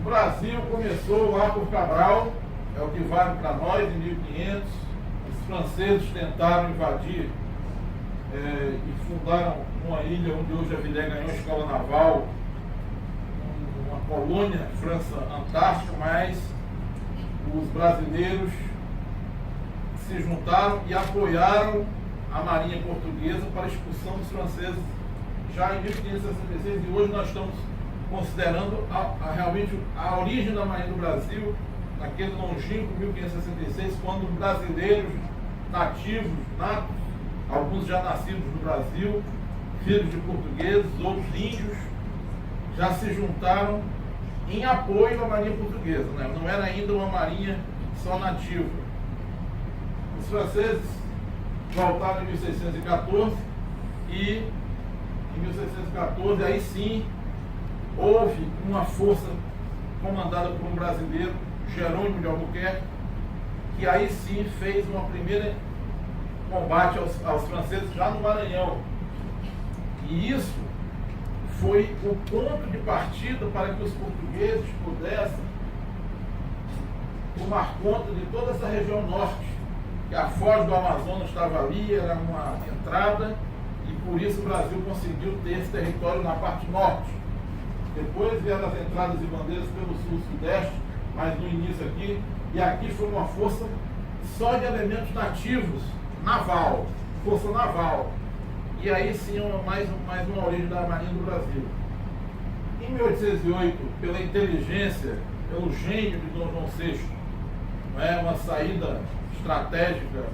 Brasil começou lá por Cabral, é o que vale para nós, em 1500. Os franceses tentaram invadir e fundaram uma ilha onde hoje a Vilé ganhou a escola naval, uma colônia França-Antártica, mas os brasileiros se juntaram e apoiaram a marinha portuguesa para a expulsão dos franceses já em 1566, e hoje nós estamos considerando realmente a origem da marinha do Brasil, naquele longínquo 1566, quando brasileiros nativos, natos, alguns já nascidos no Brasil, filhos de portugueses, outros índios, já se juntaram em apoio à marinha portuguesa, né? Não era ainda uma marinha só nativa. Os franceses voltaram em 1614 e em 1614 aí sim houve uma força comandada por um brasileiro, Jerônimo de Albuquerque, que aí sim fez uma primeira combate aos franceses já no Maranhão. E isso foi o ponto de partida para que os portugueses pudessem tomar conta de toda essa região norte, que a foz do Amazonas estava ali, era uma entrada, e por isso o Brasil conseguiu ter esse território na parte norte. Depois vieram as entradas e bandeiras pelo sul e sudeste, mas no início aqui, e aqui foi uma força só de elementos nativos, naval, força naval. E aí sim mais uma origem da Marinha do Brasil. Em 1808, pela inteligência, pelo gênio de Dom João VI, uma saída estratégica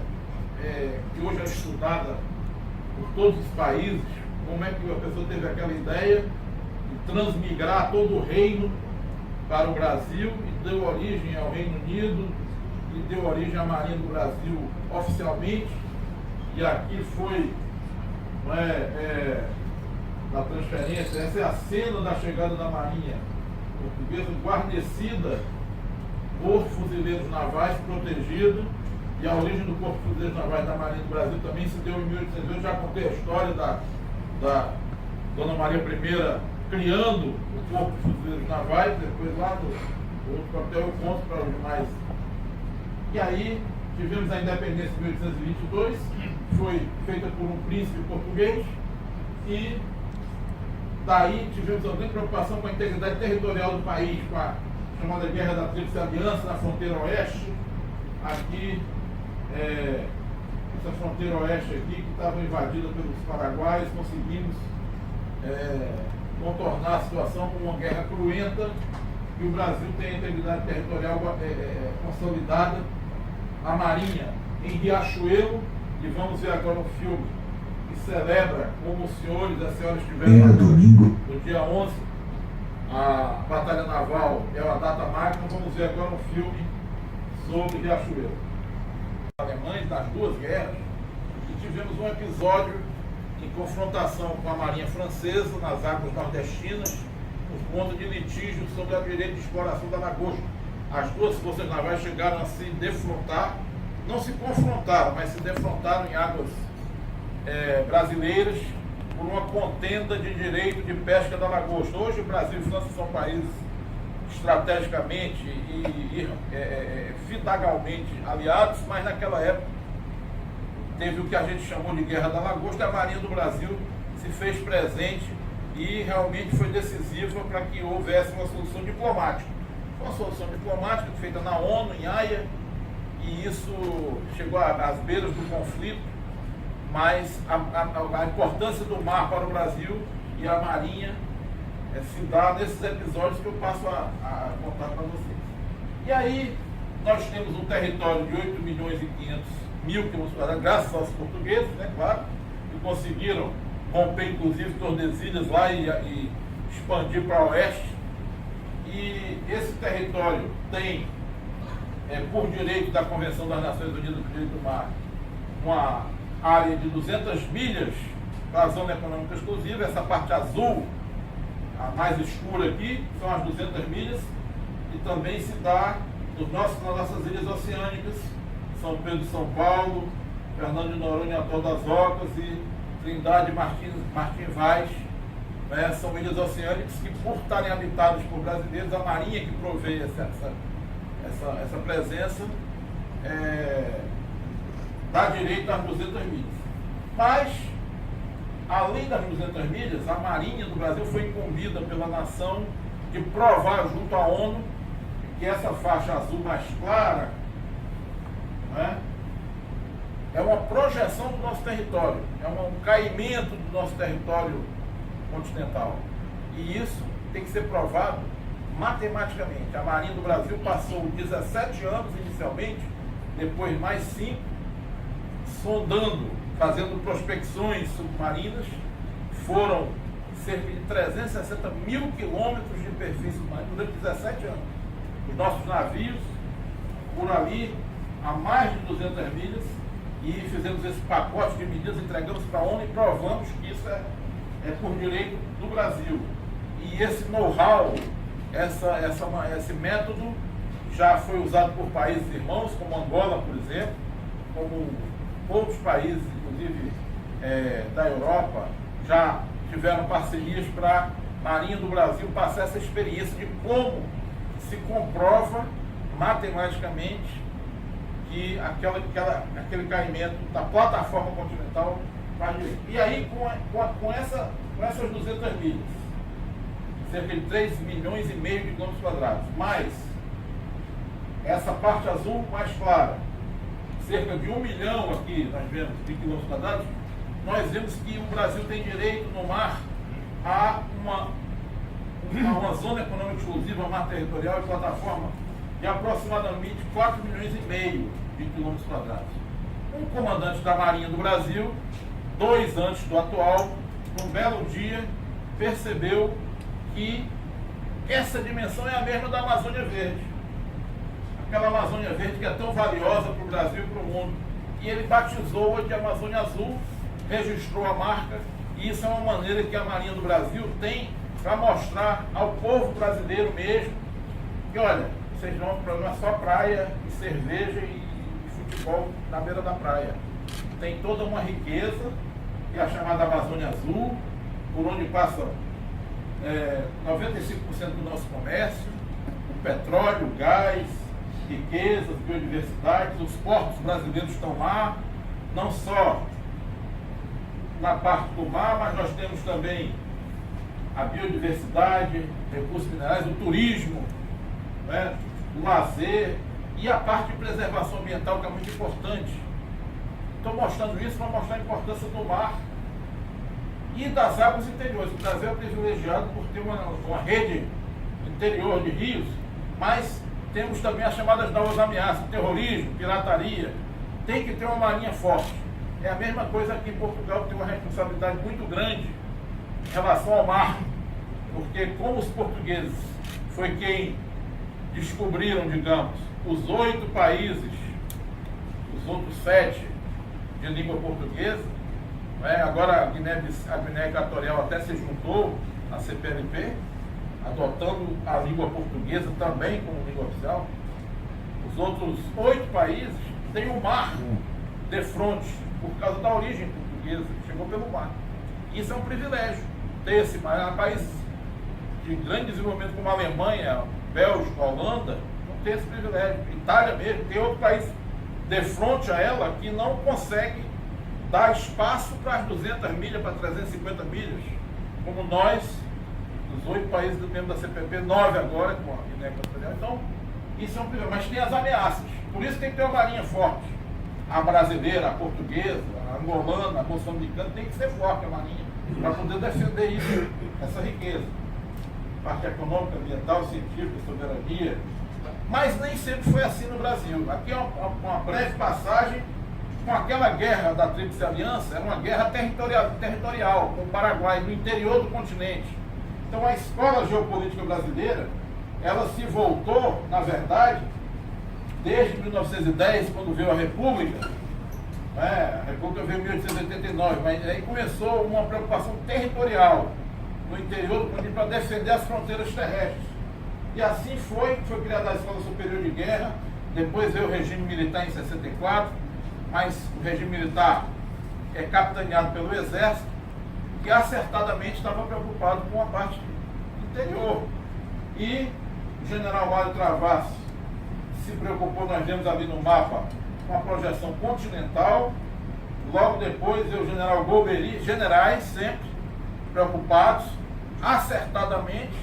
que hoje é estudada por todos os países, como é que a pessoa teve aquela ideia de transmigrar todo o reino para o Brasil e deu origem ao Reino Unido e deu origem à Marinha do Brasil oficialmente. E aqui foi na transferência, essa é a cena da chegada da Marinha portuguesa, guarnecida por fuzileiros navais, protegida, e a origem do Corpo de Fuzileiros Navais da Marinha do Brasil também se deu em 1808. Já contei a história da Dona Maria I criando o Corpo de Fuzileiros Navais, depois lá no outro papel eu conto para os demais. E aí tivemos a independência de 1822, foi feita por um príncipe português, e daí tivemos uma grande preocupação com a integridade territorial do país, com a chamada Guerra da Tríplice Aliança na fronteira oeste. Aqui, essa fronteira oeste aqui, que estava invadida pelos paraguaios, conseguimos contornar a situação com uma guerra cruenta, e o Brasil tem a integridade territorial consolidada. A Marinha em Riachuelo, e vamos ver agora um filme que celebra como os senhores e as senhoras estiveram no dia 11, a Batalha Naval é uma data máxima. Vamos ver agora um filme sobre Riachuelo. Alemães das duas guerras, e tivemos um episódio em confrontação com a Marinha Francesa nas águas nordestinas, por conta de litígios sobre a direito de exploração da lagosta. As duas forças navais chegaram a se defrontar, não se confrontaram, mas se defrontaram em águas brasileiras por uma contenda de direito de pesca da lagosta. Hoje o Brasil e França são países estrategicamente e vidagalmente aliados, mas naquela época teve o que a gente chamou de Guerra da Lagosta. A Marinha do Brasil se fez presente e realmente foi decisiva para que houvesse uma solução diplomática. Foi uma solução diplomática feita na ONU, em Haia, e isso chegou às beiras do conflito, mas a importância do mar para o Brasil e a Marinha se dá nesses episódios que eu passo a contar para vocês. E aí nós temos um território de 8 milhões e 500 mil quilômetros quadrados, graças aos portugueses, né, claro, que conseguiram romper inclusive Tordesilhas lá e expandir para o oeste. E esse território tem, por direito da Convenção das Nações Unidas do Direito do Mar, uma área de 200 milhas para a zona econômica exclusiva. Essa parte azul, a mais escura aqui, são as 200 milhas, e também se dá nas nossas ilhas oceânicas, São Pedro e São Paulo, Fernando de Noronha, Atol das Ocas e Trindade e Martim Vaz, né, são ilhas oceânicas que, por estarem habitadas por brasileiros, a Marinha que provê essa presença dá direito às 200 milhas. Mas, além das 200 milhas, a Marinha do Brasil foi incumbida pela nação de provar junto à ONU que essa faixa azul mais clara, né, é uma projeção do nosso território, é um caimento do nosso território continental. E isso tem que ser provado matematicamente. A Marinha do Brasil passou 17 anos inicialmente, depois mais 5, sondando, fazendo prospecções submarinas. Foram cerca de 360 mil quilômetros de perfil submarino durante 17 anos. Os nossos navios, por ali, a mais de 200 milhas, e fizemos esse pacote de medidas, entregamos para a ONU e provamos que isso é por direito do Brasil. E esse know-how, esse método já foi usado por países irmãos, como Angola, por exemplo, como outros países, inclusive da Europa, já tiveram parcerias para a Marinha do Brasil passar essa experiência de como se comprova matematicamente que aquele caimento da plataforma continental faz direito. E aí, com essas 200 milhas, cerca de 3 milhões e meio de quilômetros quadrados, mais essa parte azul mais clara, cerca de 1 milhão aqui, nós vemos, de quilômetros quadrados, nós vemos que o Brasil tem direito no mar a uma zona econômica exclusiva, mar territorial e plataforma de aproximadamente 4 milhões e meio de quilômetros quadrados. Um comandante da Marinha do Brasil, 2 antes do atual, num belo dia, percebeu que essa dimensão é a mesma da Amazônia Verde. Aquela Amazônia Verde que é tão valiosa para o Brasil e para o mundo. E ele batizou-a de Amazônia Azul, registrou a marca, e isso é uma maneira que a Marinha do Brasil tem para mostrar ao povo brasileiro mesmo que, olha, vocês vão para uma só praia e cerveja e futebol na beira da praia. Tem toda uma riqueza, que é a chamada Amazônia Azul, por onde passa 95% do nosso comércio, o petróleo, o gás, riquezas, biodiversidade. Os portos brasileiros estão lá, não só na parte do mar, mas nós temos também a biodiversidade, recursos minerais, o turismo, né, o lazer e a parte de preservação ambiental, que é muito importante. Estou mostrando isso para mostrar a importância do mar e das águas interiores. O Brasil é privilegiado por ter uma rede interior de rios, mas temos também as chamadas novas ameaças, terrorismo, pirataria. Tem que ter uma marinha forte. É a mesma coisa aqui em Portugal, tem uma responsabilidade muito grande em relação ao mar, porque como os portugueses foi quem descobriram, digamos, os 8 países, os outros 7 de língua portuguesa, agora a Guiné Equatorial até se juntou à CPLP, adotando a língua portuguesa também como língua oficial. Os outros 8 países têm o mar de fronte, por causa da origem portuguesa, que chegou pelo mar. Isso é um privilégio, ter esse mar. Há países de grande desenvolvimento como a Alemanha, Bélgica, Holanda, não tem esse privilégio. Itália mesmo, tem outro país de frente a ela que não consegue dar espaço para as 200 milhas, para 350 milhas, como nós, os 8 países membros da CPP, 9 agora, com a Guiné Equatorial. Então, isso é um privilégio. Mas tem as ameaças. Por isso tem que ter uma marinha forte. A brasileira, a portuguesa, a angolana, a moçambicana, tem que ser forte a marinha, para poder defender isso, essa riqueza. Parte econômica, ambiental, científica, soberania. Mas nem sempre foi assim no Brasil. Aqui é uma breve passagem com aquela guerra da Tríplice Aliança, era uma guerra territorial com o Paraguai, no interior do continente. Então a escola geopolítica brasileira, ela se voltou, na verdade, desde 1910, quando veio a República. A República veio em 1889, mas aí começou uma preocupação territorial no interior do continente para defender as fronteiras terrestres. E assim foi criada a Escola Superior de Guerra, depois veio o regime militar em 64, mas o regime militar é capitaneado pelo Exército, que acertadamente estava preocupado com a parte interior. E o general Mário Travassos se preocupou, nós vemos ali no mapa, com a projeção continental. Logo depois, o general Golbery, generais sempre preocupados, acertadamente,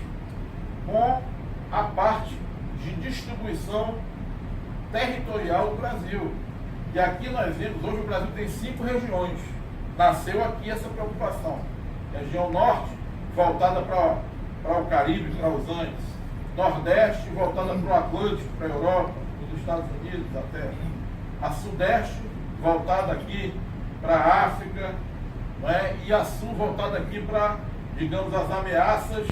com a parte de distribuição territorial do Brasil. E aqui nós vemos, hoje o Brasil tem 5 regiões. Nasceu aqui essa preocupação. Região norte, voltada para o Caribe, para os Andes. Nordeste, voltada para o Atlântico, para a Europa, para os Estados Unidos até. A sudeste, voltada aqui para a África, não é? E a sul, voltada aqui para, digamos, as ameaças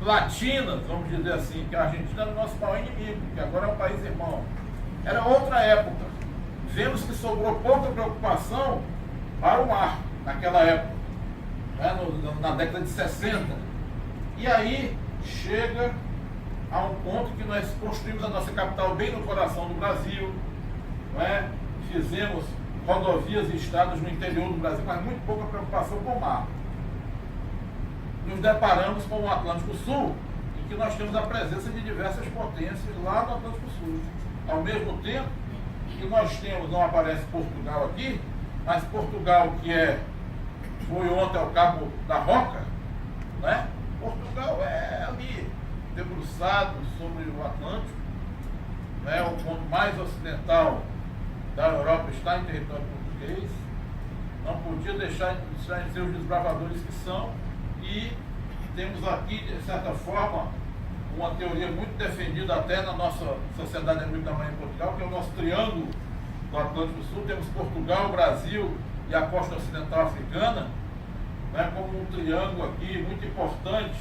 latinas, vamos dizer assim, que a Argentina era o nosso maior inimigo, que agora é um país irmão. Era outra época. Vemos que sobrou pouca preocupação para o mar, naquela época, né? Na década de 60. E aí chega a um ponto que nós construímos a nossa capital bem no coração do Brasil, não é? Fizemos rodovias e estradas no interior do Brasil, mas muito pouca preocupação com o mar. Nos deparamos com o Atlântico Sul, em que nós temos a presença de diversas potências lá no Atlântico Sul. Ao mesmo tempo que nós temos, não aparece Portugal aqui, mas Portugal foi ontem ao Cabo da Roca, né? Portugal é ali, debruçado sobre o Atlântico, né? O ponto mais ocidental da Europa está em território português. Não podia deixar de ser os desbravadores que são. E temos aqui, de certa forma, uma teoria muito defendida até na nossa Sociedade Anônima da Marinha em Portugal, que é o nosso triângulo do Atlântico Sul. Temos Portugal, Brasil e a costa ocidental africana, né, como um triângulo aqui muito importante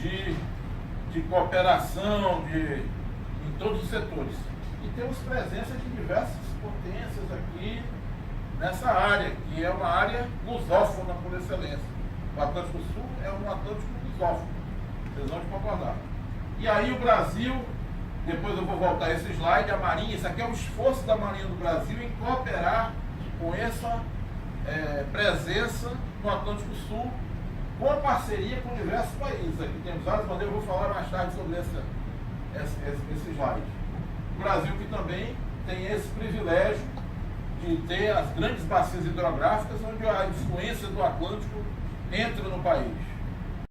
de cooperação em todos os setores. E temos presença de diversas potências aqui nessa área, que é uma área lusófona por excelência. O Atlântico Sul é um Atlântico lusófono, vocês vão concordar. E aí o Brasil, depois eu vou voltar a esse slide, a Marinha, isso aqui é o esforço da Marinha do Brasil em cooperar com essa presença no Atlântico Sul, com parceria com diversos países. Aqui temos várias bandeiras, eu vou falar mais tarde sobre esse slide. O Brasil que também tem esse privilégio de ter as grandes bacias hidrográficas, onde a influência do Atlântico entra no país.